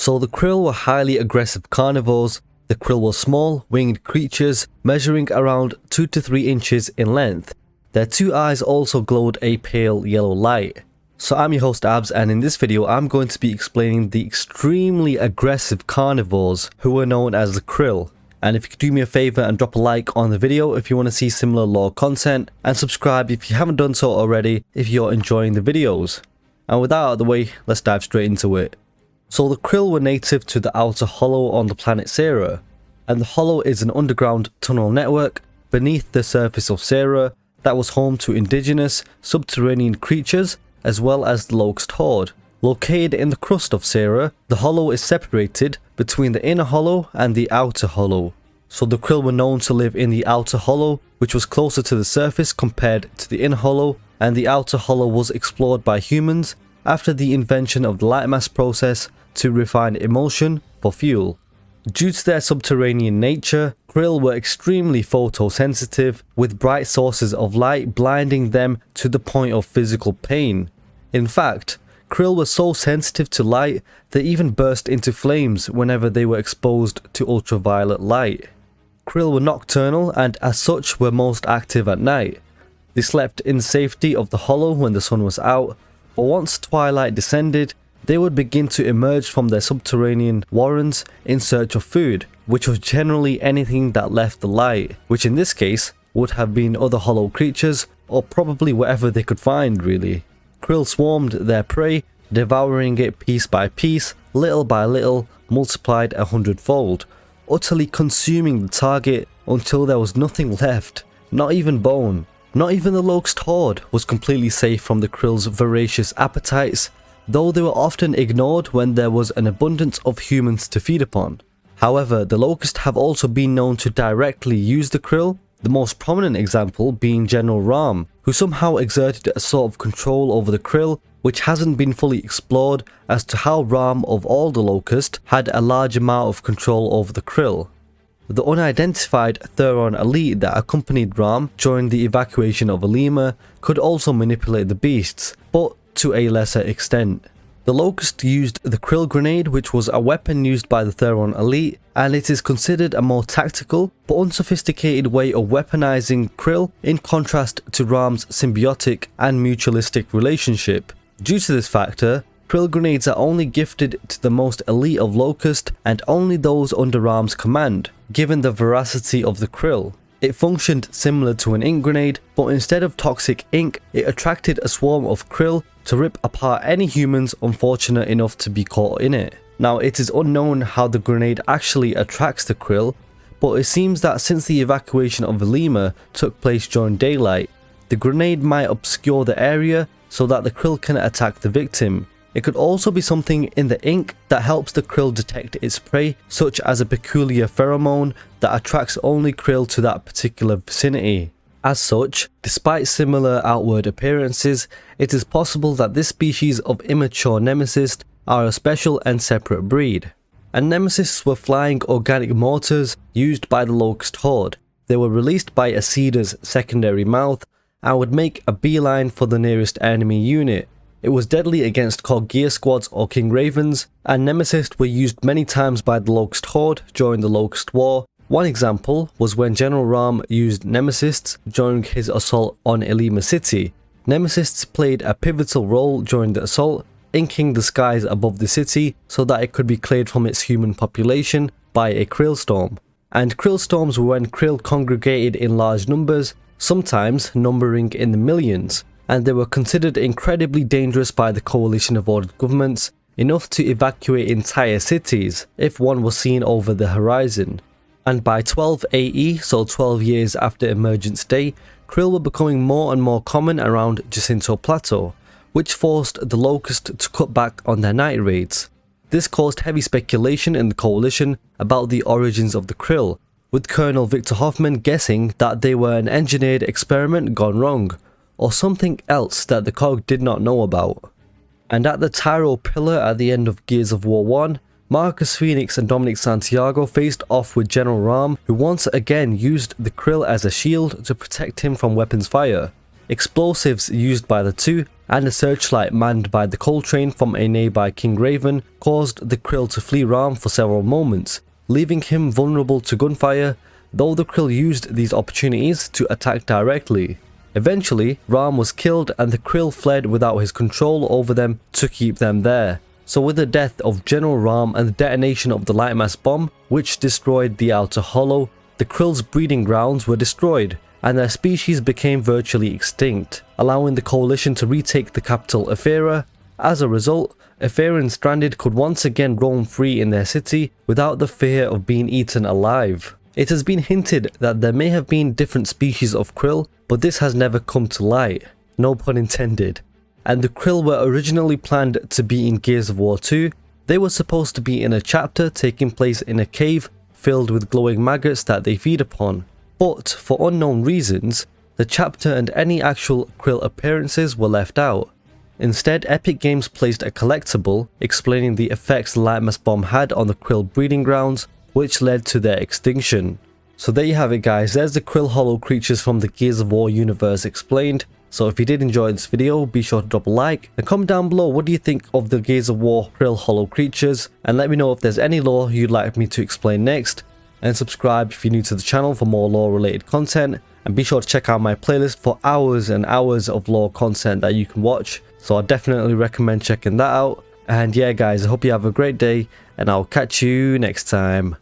So the Krill were highly aggressive carnivores. The Krill were small, winged creatures measuring around 2 to 3 inches in length. Their two eyes also glowed a pale yellow light. So I'm your host Abs, and in this video I'm going to be explaining the extremely aggressive carnivores who are known as the Krill. And if you could do me a favour and drop a like on the video if you want to see similar lore content, and subscribe if you haven't done so already if you're enjoying the videos. And with that out of the way, let's dive straight into it. So the Krill were native to the Outer Hollow on the planet Sera, and the Hollow is an underground tunnel network beneath the surface of Sera that was home to indigenous subterranean creatures as well as the Locust Horde. Located in the crust of Sera, the Hollow is separated between the Inner Hollow and the Outer Hollow. So the Krill were known to live in the Outer Hollow, which was closer to the surface compared to the Inner Hollow, and the Outer Hollow was explored by humans after the invention of the lightmass process to refine emulsion for fuel. Due to their subterranean nature, Krill were extremely photosensitive, with bright sources of light blinding them to the point of physical pain. In fact, Krill were so sensitive to light they even burst into flames whenever they were exposed to ultraviolet light. Krill were nocturnal and as such were most active at night. They slept in safety of the Hollow when the sun was out, but once twilight descended, they would begin to emerge from their subterranean warrens in search of food, which was generally anything that left the light, which in this case would have been other Hollow creatures or probably whatever they could find really. Krill swarmed their prey, devouring it piece by piece, little by little, multiplied 100-fold, utterly consuming the target until there was nothing left, not even bone. Not even the Locust Horde was completely safe from the Krill's voracious appetites, though they were often ignored when there was an abundance of humans to feed upon. However, the Locust have also been known to directly use the Krill, the most prominent example being General RAAM, who somehow exerted a sort of control over the Krill, which hasn't been fully explored as to how RAAM of all the Locust had a large amount of control over the Krill. The unidentified Theron elite that accompanied RAAM during the evacuation of Alima could also manipulate the beasts, but to a lesser extent. The Locust used the Krill grenade, which was a weapon used by the Theron elite, and it is considered a more tactical but unsophisticated way of weaponizing Krill in contrast to RAAM's symbiotic and mutualistic relationship. Due to this factor, Krill grenades are only gifted to the most elite of Locust and only those under RAAM's command, given the veracity of the Krill. It functioned similar to an ink grenade, but instead of toxic ink, it attracted a swarm of Krill to rip apart any humans unfortunate enough to be caught in it. Now, it is unknown how the grenade actually attracts the Krill, but it seems that since the evacuation of Alima took place during daylight, the grenade might obscure the area so that the Krill can attack the victim. It could also be something in the ink that helps the Krill detect its prey, such as a peculiar pheromone that attracts only Krill to that particular vicinity. As such, despite similar outward appearances, it is possible that this species of immature nemesis are a special and separate breed. And nemesis were flying organic mortars used by the Locust Horde. They were released by a Seeder's secondary mouth and would make a beeline for the nearest enemy unit. It was deadly against Cog Gear Squads or King Ravens, and nemesis were used many times by the Locust Horde during the Locust War. One example was when General RAAM used nemesis during his assault on Alima City. Nemesis played a pivotal role during the assault, inking the skies above the city so that it could be cleared from its human population by a Krill storm. And Krill storms were when Krill congregated in large numbers, sometimes numbering in the millions, and they were considered incredibly dangerous by the coalition of ordered governments, enough to evacuate entire cities if one was seen over the horizon. And by 12 AE, so 12 years after Emergence Day, Krill were becoming more and more common around Jacinto Plateau, which forced the Locust to cut back on their night raids. This caused heavy speculation in the coalition about the origins of the Krill, with Colonel Victor Hoffman guessing that they were an engineered experiment gone wrong, or something else that the Cog did not know about. And at the Tyro Pillar at the end of Gears of War 1, Marcus Phoenix and Dominic Santiago faced off with General RAAM, who once again used the Krill as a shield to protect him from weapons fire. explosives used by the two, and a searchlight manned by the Coltrane from a nearby King Raven caused the Krill to flee RAAM for several moments, leaving him vulnerable to gunfire, though the Krill used these opportunities to attack directly. Eventually, RAAM was killed and the Krill fled without his control over them to keep them there. So with the death of General RAAM and the detonation of the Lightmass bomb, which destroyed the Outer Hollow, the Krill's breeding grounds were destroyed, and their species became virtually extinct, allowing the coalition to retake the capital Ephyra. As a result, Ephyrans stranded could once again roam free in their city without the fear of being eaten alive. It has been hinted that there may have been different species of Krill, but this has never come to light, no pun intended. And the Krill were originally planned to be in Gears of War 2. They were supposed to be in a chapter taking place in a cave filled with glowing maggots that they feed upon. But for unknown reasons, the chapter and any actual Krill appearances were left out. Instead, Epic Games placed a collectible explaining the effects the Lightmass bomb had on the Krill breeding grounds, which led to their extinction. So there you have it guys, there's the Krill hollow creatures from the Gears of War universe explained. So if you did enjoy this video, be sure to drop a like and comment down below what do you think of the Gears of War Krill hollow creatures, and let me know if there's any lore you'd like me to explain next, and subscribe if you're new to the channel for more lore related content, and be sure to check out my playlist for hours and hours of lore content that you can watch, so I definitely recommend checking that out. And yeah guys, I hope you have a great day and I'll catch you next time.